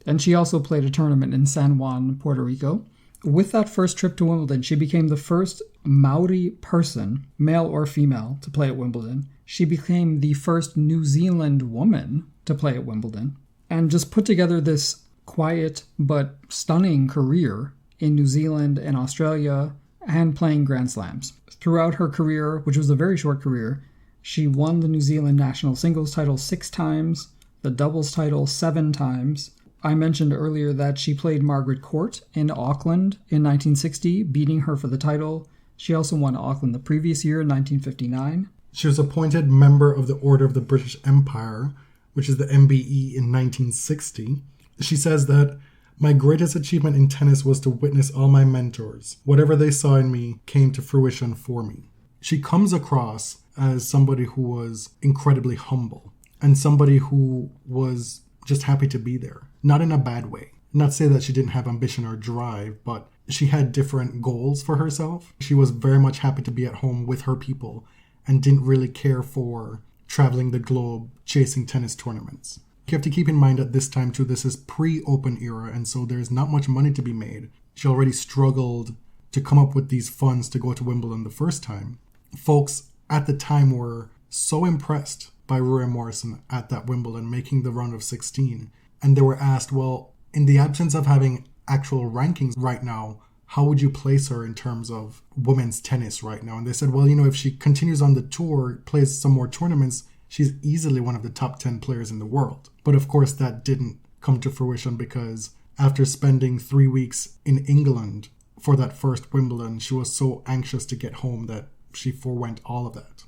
And she also played a tournament in San Juan, Puerto Rico. With that first trip to Wimbledon, she became the first Maori person, male or female, to play at Wimbledon. She became the first New Zealand woman to play at Wimbledon, and just put together this quiet but stunning career in New Zealand and Australia, and playing Grand Slams. Throughout her career, which was a very short career, she won the New Zealand national singles title 6 times, the doubles title 7 times. I mentioned earlier that she played Margaret Court in Auckland in 1960, beating her for the title. She also won Auckland the previous year in 1959. She was appointed member of the Order of the British Empire, which is the MBE, in 1960. She says that, my greatest achievement in tennis was to witness all my mentors. Whatever they saw in me came to fruition for me. She comes across as somebody who was incredibly humble and somebody who was just happy to be there. Not in a bad way. Not to say that she didn't have ambition or drive, but she had different goals for herself. She was very much happy to be at home with her people and didn't really care for traveling the globe chasing tennis tournaments. You have to keep in mind at this time too, this is pre-open era, and so there's not much money to be made. She already struggled to come up with these funds to go to Wimbledon the first time. Folks at the time were so impressed by Ruia Morrison at that Wimbledon, making the round of 16. And they were asked, well, in the absence of having actual rankings right now, how would you place her in terms of women's tennis right now? And they said, well, if she continues on the tour, plays some more tournaments, she's easily one of the top 10 players in the world. But of course, that didn't come to fruition because after spending 3 weeks in England for that first Wimbledon, she was so anxious to get home that she forewent all of that.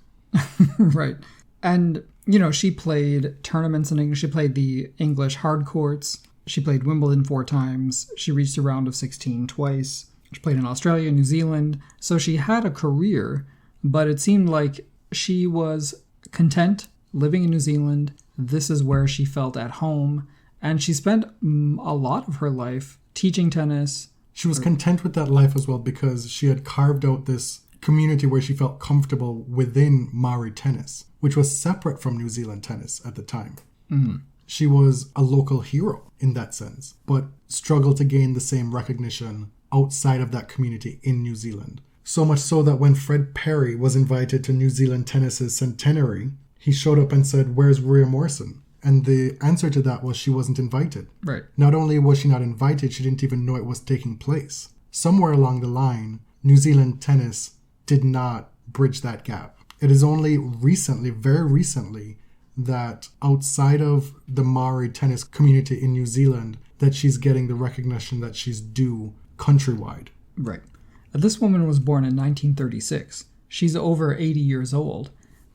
Right. And, she played tournaments in English. She played the English hard courts. She played Wimbledon 4 times. She reached the round of 16 twice. She played in Australia, New Zealand. So she had a career, but it seemed like she was content living in New Zealand. This is where she felt at home. And she spent a lot of her life teaching tennis. She was content with that life as well because she had carved out this community where she felt comfortable within Maori tennis, which was separate from New Zealand tennis at the time. Mm-hmm. She was a local hero in that sense, but struggled to gain the same recognition outside of that community in New Zealand. So much so that when Fred Perry was invited to New Zealand tennis's centenary, he showed up and said, where's Ruia Morrison? And the answer to that was she wasn't invited. Right. Not only was she not invited, she didn't even know it was taking place. Somewhere along the line, New Zealand tennis did not bridge that gap. It is only recently, very recently, that outside of the Maori tennis community in New Zealand, that she's getting the recognition that she's due countrywide. Right. This woman was born in 1936. She's over 80 years old.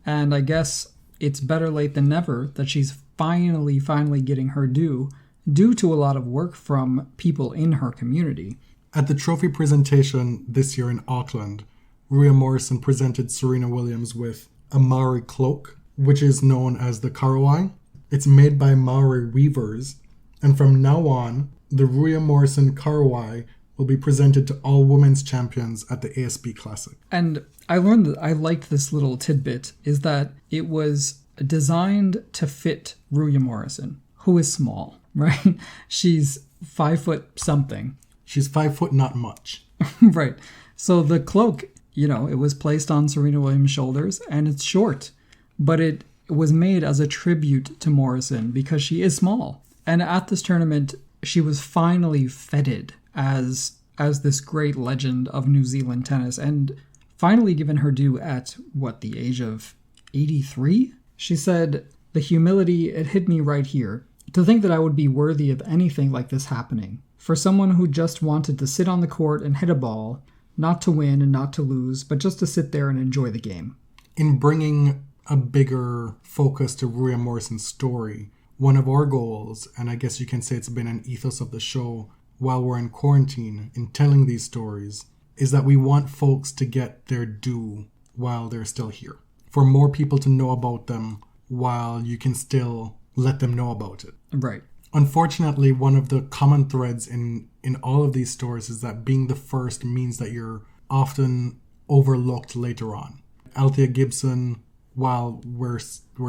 And I guess it's better late than never that she's finally getting her due to a lot of work from people in her community. At the trophy presentation this year in Auckland, Ruia Morrison presented Serena Williams with a Maori cloak, which is known as the karawai. It's made by Maori weavers, and from now on, the Ruia Morrison karawai will be presented to all women's champions at the ASB Classic. And I learned that I liked this little tidbit, is that it was designed to fit Ruia Morrison, who is small, right? She's 5 foot something. She's 5 foot not much. Right. So the cloak, it was placed on Serena Williams' shoulders, and it's short. But it was made as a tribute to Morrison because she is small. And at this tournament, she was finally feted as this great legend of New Zealand tennis, and finally given her due at, the age of 83? She said, "The humility, it hit me right here. To think that I would be worthy of anything like this happening. For someone who just wanted to sit on the court and hit a ball, not to win and not to lose, but just to sit there and enjoy the game." In bringing a bigger focus to Ruia Morrison's story, one of our goals, and I guess you can say it's been an ethos of the show while we're in quarantine in telling these stories, is that we want folks to get their due while they're still here. For more people to know about them while you can still let them know about it. Right. Unfortunately, one of the common threads in all of these stories is that being the first means that you're often overlooked later on. Althea Gibson, while we're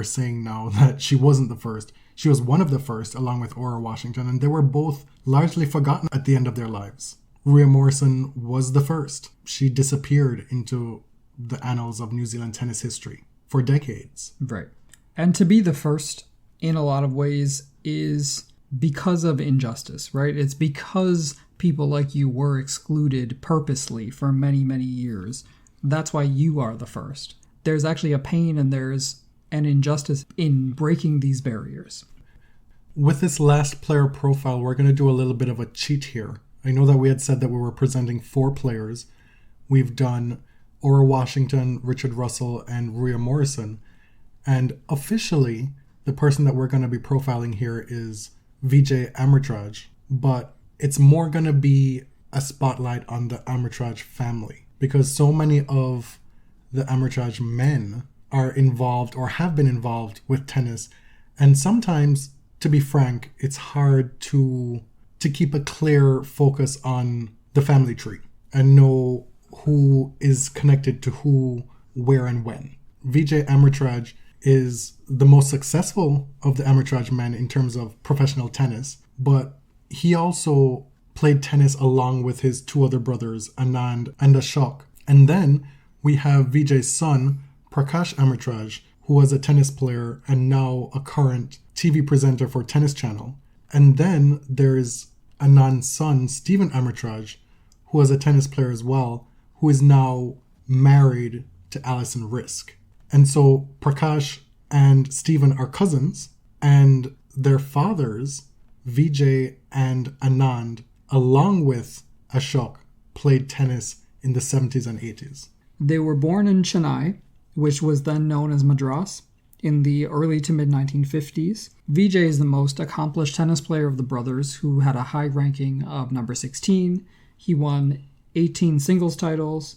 saying now that she wasn't the first, she was one of the first along with Ora Washington, and they were both largely forgotten at the end of their lives. Ruia Morrison was the first. She disappeared into the annals of New Zealand tennis history for decades. Right. And to be the first, in a lot of ways, is because of injustice, right? It's because people like you were excluded purposely for many, many years. That's why you are the first. There's actually a pain and there's an injustice in breaking these barriers. With this last player profile, we're going to do a little bit of a cheat here. I know that we had said that we were presenting 4 players. We've done Ora Washington, Richard Russell, and Ruia Morrison. And officially, the person that we're going to be profiling here is Vijay Amritraj. But it's more going to be a spotlight on the Amritraj family, because so many of the Amritraj men are involved or have been involved with tennis. And sometimes, to be frank, it's hard to keep a clear focus on the family tree and know who is connected to who, where, and when. Vijay Amritraj is the most successful of the Amritraj men in terms of professional tennis, but he also played tennis along with his 2 other brothers, Anand and Ashok. And then we have Vijay's son, Prakash Amritraj, who was a tennis player and now a current TV presenter for Tennis Channel. And then there's Anand's son, Stephen Amritraj, who was a tennis player as well, who is now married to Alison Risk. And so Prakash and Stephen are cousins, and their fathers, Vijay and Anand, along with Ashok, played tennis in the 70s and 80s. They were born in Chennai, which was then known as Madras, in the early to mid-1950s. Vijay is the most accomplished tennis player of the brothers, who had a high ranking of number 16. He won 18 singles titles,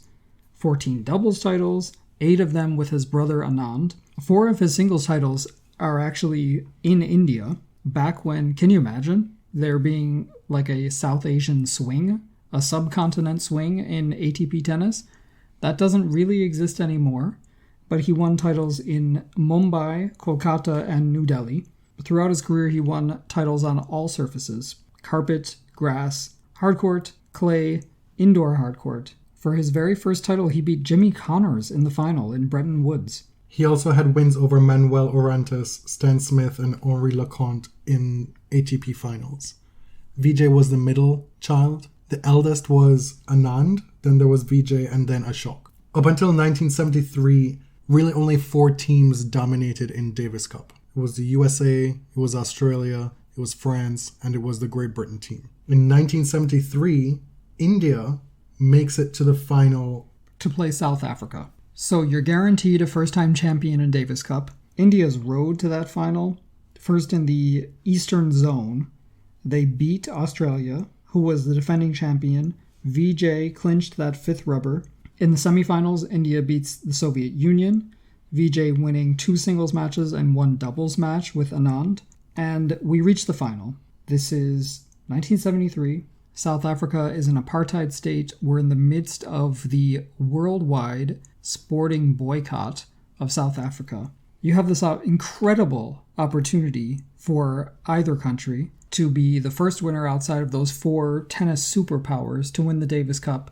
14 doubles titles, 8 of them with his brother Anand. 4 of his singles titles are actually in India, back when, can you imagine, there being like a South Asian swing, a subcontinent swing in ATP tennis? That doesn't really exist anymore. But he won titles in Mumbai, Kolkata, and New Delhi. Throughout his career, he won titles on all surfaces: carpet, grass, hardcourt, clay, indoor hardcourt. For his very first title, he beat Jimmy Connors in the final in Bretton Woods. He also had wins over Manuel Orantes, Stan Smith, and Henri Leconte in ATP finals. Vijay was the middle child. The eldest was Anand, then there was Vijay, and then Ashok. Up until 1973, really only 4 teams dominated in Davis Cup. It was the USA, it was Australia, it was France, and it was the Great Britain team. In 1973, India makes it to the final to play South Africa. So you're guaranteed a first-time champion in Davis Cup. India's road to that final, first in the Eastern Zone, they beat Australia, who was the defending champion. Vijay clinched that 5th rubber. In the semifinals, India beats the Soviet Union, Vijay winning 2 singles matches and 1 doubles match with Anand. And we reach the final. This is 1973. South Africa is an apartheid state. We're in the midst of the worldwide sporting boycott of South Africa. You have this incredible opportunity for either country to be the first winner outside of those 4 tennis superpowers to win the Davis Cup,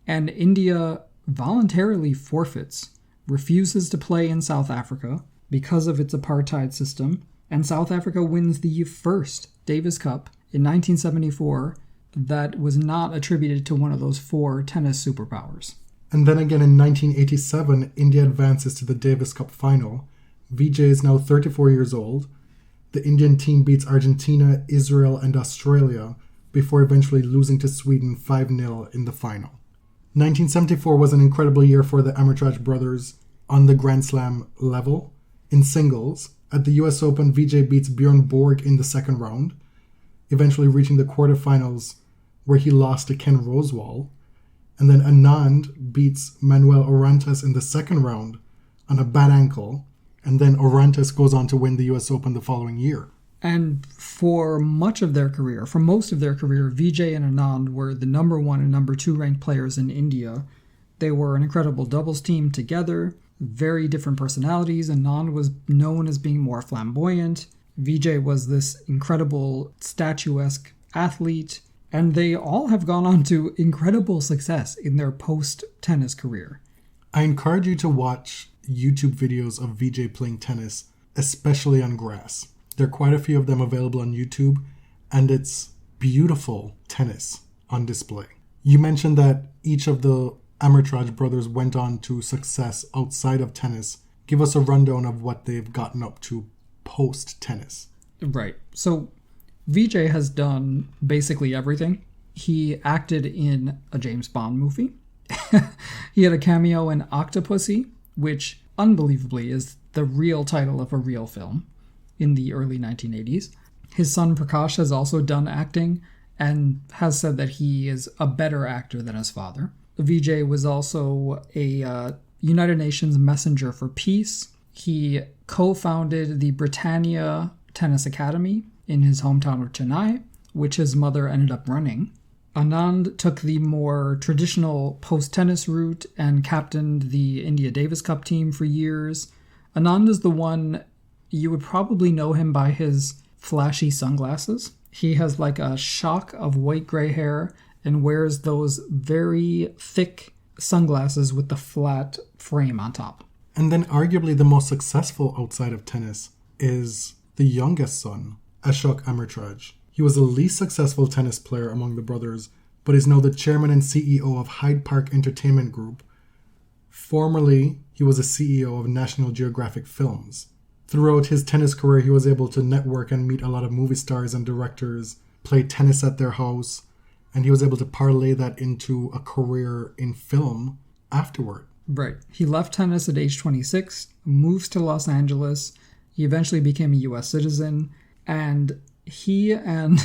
and India voluntarily forfeits, refuses to play in South Africa because of its apartheid system, and South Africa wins the first Davis Cup in 1974 that was not attributed to one of those 4 tennis superpowers. And then again in 1987, India advances to the Davis Cup final. Vijay is now 34 years old. The Indian team beats Argentina, Israel, and Australia before eventually losing to Sweden 5-0 in the final. 1974 was an incredible year for the Amritraj brothers on the Grand Slam level. In singles, at the US Open, Vijay beats Bjorn Borg in the second round, eventually reaching the quarterfinals where he lost to Ken Rosewall. And then Anand beats Manuel Orantes in the second round on a bad ankle, and then Orantes goes on to win the US Open the following year. And for most of their career, Vijay and Anand were the number 1 and number 2 ranked players in India. They were an incredible doubles team together, very different personalities. Anand was known as being more flamboyant. Vijay was this incredible statuesque athlete. And they all have gone on to incredible success in their post-tennis career. I encourage you to watch YouTube videos of Vijay playing tennis, especially on grass. There are quite a few of them available on YouTube, and it's beautiful tennis on display. You mentioned that each of the Amritraj brothers went on to success outside of tennis. Give us a rundown of what they've gotten up to post-tennis. Right. So Vijay has done basically everything. He acted in a James Bond movie. He had a cameo in Octopussy, which unbelievably is the real title of a real film in the early 1980s. His son Prakash has also done acting and has said that he is a better actor than his father. Vijay was also a United Nations Messenger for Peace. He co-founded the Britannia Tennis Academy in his hometown of Chennai, which his mother ended up running. Anand took the more traditional post-tennis route and captained the India Davis Cup team for years. Anand is the one, you would probably know him by his flashy sunglasses. He has like a shock of white gray hair and wears those very thick sunglasses with the flat frame on top. And then arguably the most successful outside of tennis is the youngest son, Ashok Amritraj. He was the least successful tennis player among the brothers, but is now the chairman and CEO of Hyde Park Entertainment Group. Formerly, he was a CEO of National Geographic Films. Throughout his tennis career, he was able to network and meet a lot of movie stars and directors, play tennis at their house, and he was able to parlay that into a career in film afterward. Right. He left tennis at age 26, moves to Los Angeles. He eventually became a U.S. citizen, and he and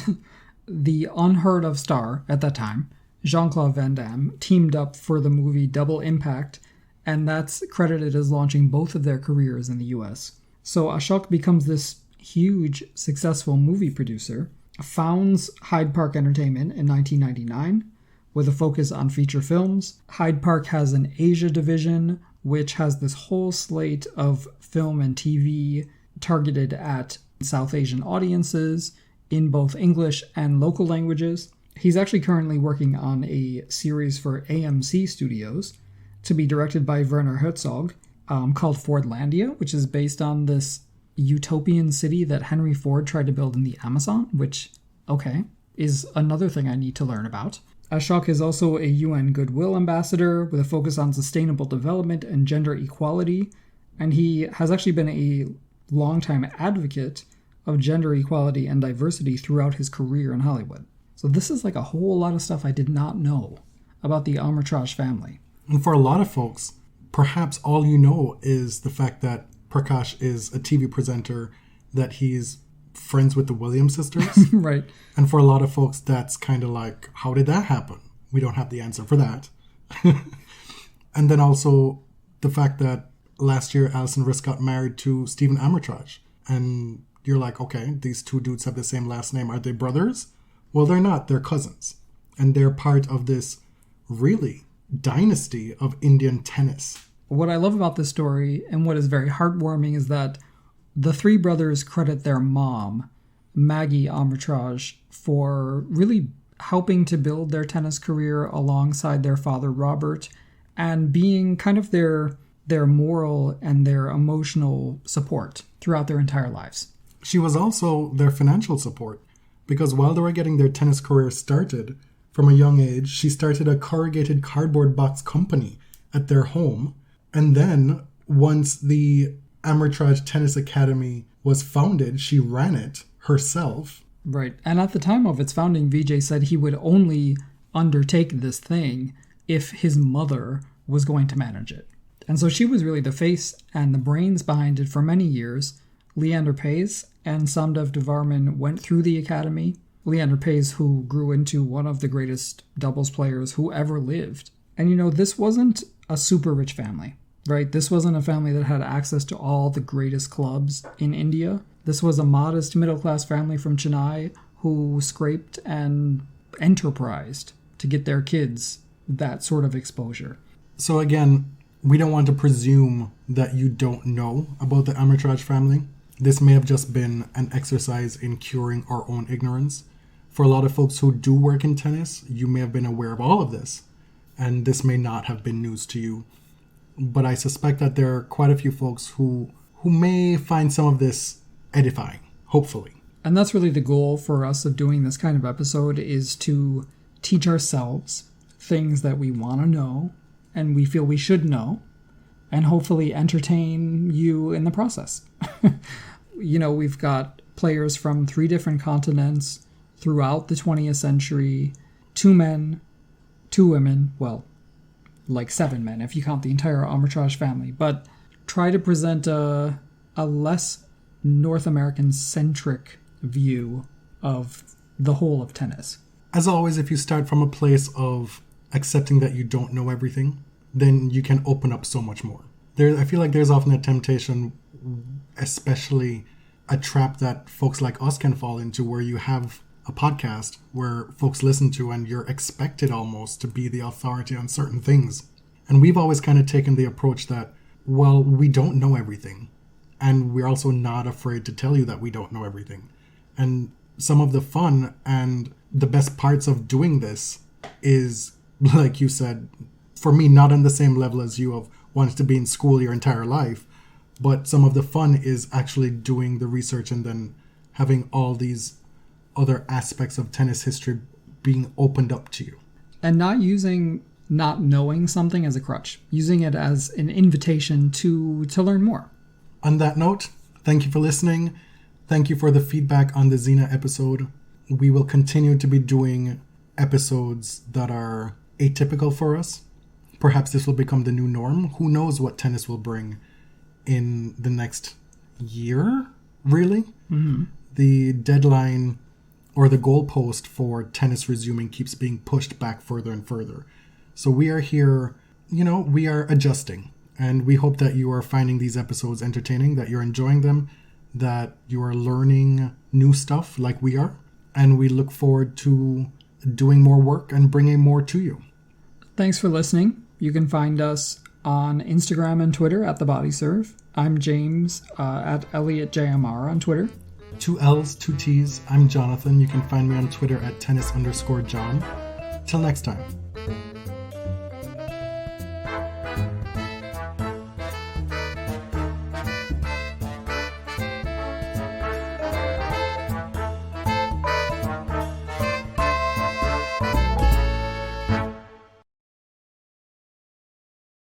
the unheard of star at that time, Jean-Claude Van Damme, teamed up for the movie Double Impact, and that's credited as launching both of their careers in the US. So Ashok becomes this huge, successful movie producer, founds Hyde Park Entertainment in 1999 with a focus on feature films. Hyde Park has an Asia division, which has this whole slate of film and TV targeted at South Asian audiences in both English and local languages. He's actually currently working on a series for AMC Studios to be directed by Werner Herzog called Fordlandia, which is based on this utopian city that Henry Ford tried to build in the Amazon, which, okay, is another thing I need to learn about. Ashok is also a UN Goodwill Ambassador with a focus on sustainable development and gender equality, and he has actually been a longtime advocate of gender equality and diversity throughout his career in Hollywood. So this is like a whole lot of stuff I did not know about the Amritraj family. And for a lot of folks, perhaps all you know is the fact that Prakash is a TV presenter, that he's friends with the Williams sisters. Right. And for a lot of folks, that's kind of like, how did that happen? We don't have the answer for that. And then also the fact that last year Alison Risk got married to Stephen Amritraj. And you're like, okay, these two dudes have the same last name. Are they brothers? Well, they're not. They're cousins. And they're part of this really dynasty of Indian tennis. What I love about this story and what is very heartwarming is that the three brothers credit their mom, Maggie Amritraj, for really helping to build their tennis career alongside their father, Robert, and being kind of their moral and their emotional support throughout their entire lives. She was also their financial support, because while they were getting their tennis career started, from a young age, she started a corrugated cardboard box company at their home. And then, once the Amritraj Tennis Academy was founded, she ran it herself. Right. And at the time of its founding, Vijay said he would only undertake this thing if his mother was going to manage it. And so she was really the face and the brains behind it for many years. Leander Paes and Samdev Devarman went through the academy. Leander Paes, who grew into one of the greatest doubles players who ever lived. And this wasn't a super rich family, right? This wasn't a family that had access to all the greatest clubs in India. This was a modest middle-class family from Chennai who scraped and enterprised to get their kids that sort of exposure. So again, we don't want to presume that you don't know about the Amritraj family. This may have just been an exercise in curing our own ignorance. For a lot of folks who do work in tennis, you may have been aware of all of this, and this may not have been news to you. But I suspect that there are quite a few folks who may find some of this edifying, hopefully. And that's really the goal for us of doing this kind of episode, is to teach ourselves things that we want to know and we feel we should know, and hopefully entertain you in the process. We've got players from 3 different continents throughout the 20th century, 2 men, 2 women, well, like 7 men if you count the entire Amritraj family, but try to present a less North American-centric view of the whole of tennis. As always, if you start from a place of accepting that you don't know everything, then you can open up so much more. I feel like there's often a temptation, especially a trap that folks like us can fall into, where you have a podcast where folks listen to and you're expected almost to be the authority on certain things. And we've always kind of taken the approach that, well, we don't know everything. And we're also not afraid to tell you that we don't know everything. And some of the fun and the best parts of doing this is, like you said, for me, not on the same level as you of wanting to be in school your entire life, but some of the fun is actually doing the research and then having all these other aspects of tennis history being opened up to you. And not using not knowing something as a crutch, using it as an invitation to learn more. On that note, thank you for listening. Thank you for the feedback on the Xena episode. We will continue to be doing episodes that are atypical for us. Perhaps this will become the new norm. Who knows what tennis will bring in the next year, really? Mm-hmm. The deadline or the goalpost for tennis resuming keeps being pushed back further and further. So we are here, we are adjusting. And we hope that you are finding these episodes entertaining, that you're enjoying them, that you are learning new stuff like we are. And we look forward to doing more work and bringing more to you. Thanks for listening. You can find us on Instagram and Twitter at The Body Serve. I'm James at ElliotJMR on Twitter. 2 L's, 2 T's. I'm Jonathan. You can find me on Twitter at tennis_John. Till next time.